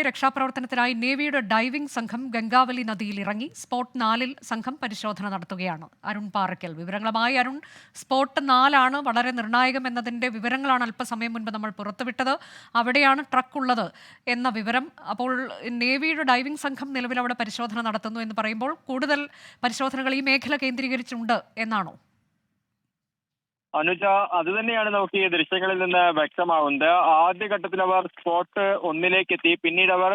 രക്ഷാപ്രവർത്തനത്തിനായി നേവിയുടെ diving സംഘം ഗംഗാവലി നദിയിൽ ഇറങ്ങി. സ്പോട്ട് 4-ൽ സംഘം പരിശോധന നടത്തുകയാണ്. അരുൺ പാറയ്ക്കൽ വിവരങ്ങളുമായി. അരുൺ, സ്പോട്ട് 4 വളരെ നിർണായകം എന്നതിന്റെ വിവരങ്ങളാണ് അല്പസമയം മുൻപ് നമ്മൾ പുറത്തുവിട്ടത്. അവിടെയാണ് ട്രക്ക് ഉള്ളത് എന്ന വിവരം. അപ്പോൾ നേവിയുടെ ഡൈവിംഗ് സംഘം നിലവിൽ അവിടെ പരിശോധന നടത്തുന്നു എന്ന് പറയുമ്പോൾ കൂടുതൽ പരിശോധനകൾ ഈ മേഖല കേന്ദ്രീകരിച്ചുണ്ട് എന്നാണോ? അനുജ, അത് തന്നെയാണ് നമുക്ക് ഈ ദൃശ്യങ്ങളിൽ നിന്ന് വ്യക്തമാവുന്നത്. ആദ്യഘട്ടത്തിൽ അവർ സ്പോട്ട് 1-ലേക്ക് എത്തി. പിന്നീട് അവർ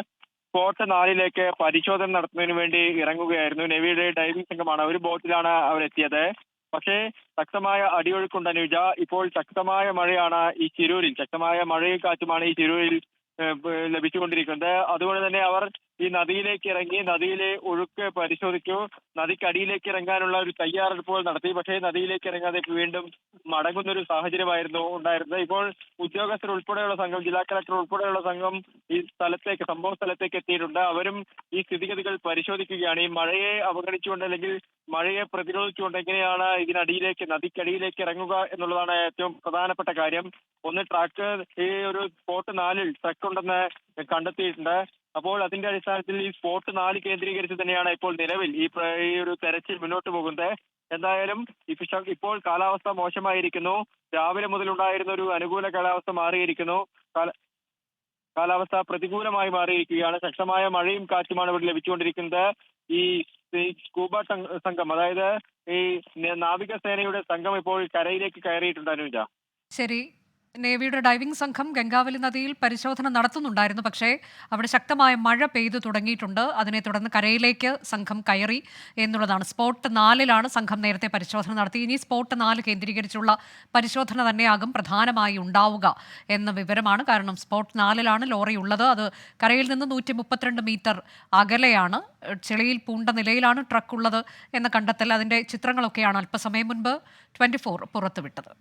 സ്പോട്ട് 4-ലേക്ക് പരിശോധന നടത്തുന്നതിന് വേണ്ടി ഇറങ്ങുകയായിരുന്നു. നേവിയുടെ ഡൈവിംഗ് സംഘമാണ്, ഒരു ബോട്ടിലാണ് അവരെത്തിയത്. പക്ഷേ ശക്തമായ അടിയൊഴുക്കുണ്ട് അനുജ. ഇപ്പോൾ ശക്തമായ മഴയാണ് ഈ ശിരൂരിൽ, ശക്തമായ മഴയും കാറ്റുമാണ് ഈ ശിരൂരിൽ ലഭിച്ചുകൊണ്ടിരിക്കുന്നത്. അതുകൊണ്ട് തന്നെ അവർ ഈ നദിയിലേക്ക് ഇറങ്ങി നദിയിലെ ഒഴുക്ക് പരിശോധിച്ചു. നദിക്കടിയിലേക്ക് ഇറങ്ങാനുള്ള ഒരു തയ്യാറെടുപ്പുകൾ നടത്തി. പക്ഷേ നദിയിലേക്ക് ഇറങ്ങാതെ വീണ്ടും മടങ്ങുന്ന ഒരു സാഹചര്യമായിരുന്നു ഉണ്ടായിരുന്നത്. ഇപ്പോൾ ഉദ്യോഗസ്ഥർ ഉൾപ്പെടെയുള്ള സംഘം, ജില്ലാ കളക്ടർ ഉൾപ്പെടെയുള്ള സംഘം ഈ സ്ഥലത്തേക്ക്, സംഭവ സ്ഥലത്തേക്ക് എത്തിയിട്ടുണ്ട്. അവരും ഈ സ്ഥിതിഗതികൾ പരിശോധിക്കുകയാണ്. ഈ മഴയെ അവഗണിച്ചുകൊണ്ട്, അല്ലെങ്കിൽ മഴയെ പ്രതിരോധിച്ചുകൊണ്ട് എങ്ങനെയാണ് ഇതിനടിയിലേക്ക്, നദിക്കടിയിലേക്ക് ഇറങ്ങുക എന്നുള്ളതാണ് ഏറ്റവും പ്രധാനപ്പെട്ട കാര്യം. ഒന്ന്, ട്രക്ക്, ഈ ഒരു സ്പോട്ട് 4-ൽ ട്രക്ക് ഉണ്ടെന്ന് കണ്ടെത്തിയിട്ടുണ്ട്. അപ്പോൾ അതിന്റെ അടിസ്ഥാനത്തിൽ ഈ സ്പോട്ട് 4 കേന്ദ്രീകരിച്ച് തന്നെയാണ് ഇപ്പോൾ നിലവിൽ ഈ ഒരു തെരച്ചിൽ മുന്നോട്ട് പോകുന്നത്. എന്തായാലും ഇപ്പോൾ കാലാവസ്ഥ മോശമായിരിക്കുന്നു. രാവിലെ മുതൽ ഉണ്ടായിരുന്ന ഒരു അനുകൂല കാലാവസ്ഥ മാറിയിരിക്കുന്നു. കാലാവസ്ഥ പ്രതികൂലമായി മാറിയിരിക്കുകയാണ്. ശക്തമായ മഴയും കാറ്റുമാണ് ഇവിടെ ലഭിച്ചുകൊണ്ടിരിക്കുന്നത്. ഈ സ്കൂബ സംഘം, അതായത് ഈ നാവികസേനയുടെ സംഘം ഇപ്പോൾ കരയിലേക്ക് കയറിയിട്ടുണ്ട് അനുജ. ശരി. നേവിയുടെ ഡൈവിംഗ് സംഘം ഗംഗാവലി നദിയിൽ പരിശോധന നടത്തുന്നുണ്ടായിരുന്നു. പക്ഷേ അവിടെ ശക്തമായ മഴ പെയ്തു തുടങ്ങിയിട്ടുണ്ട്. അതിനെ തുടർന്ന് കരയിലേക്ക് സംഘം കയറി എന്നുള്ളതാണ്. സ്പോട്ട് 4-ലാണ് സംഘം നേരത്തെ പരിശോധന നടത്തി. ഇനി സ്പോട്ട് 4 കേന്ദ്രീകരിച്ചുള്ള പരിശോധന തന്നെയാകും പ്രധാനമായി ഉണ്ടാവുക എന്ന വിവരമാണ്. കാരണം സ്പോട്ട് 4-ലാണ് ലോറി ഉള്ളത്. അത് കരയിൽ നിന്ന് 132 മീറ്റർ അകലെയാണ്. ചെളിയിൽ പൂണ്ട നിലയിലാണ് ട്രക്ക് ഉള്ളത് എന്ന കണ്ടെത്തൽ. അതിൻ്റെ ചിത്രങ്ങളൊക്കെയാണ് അല്പസമയം മുൻപ് 24 പുറത്തുവിട്ടത്.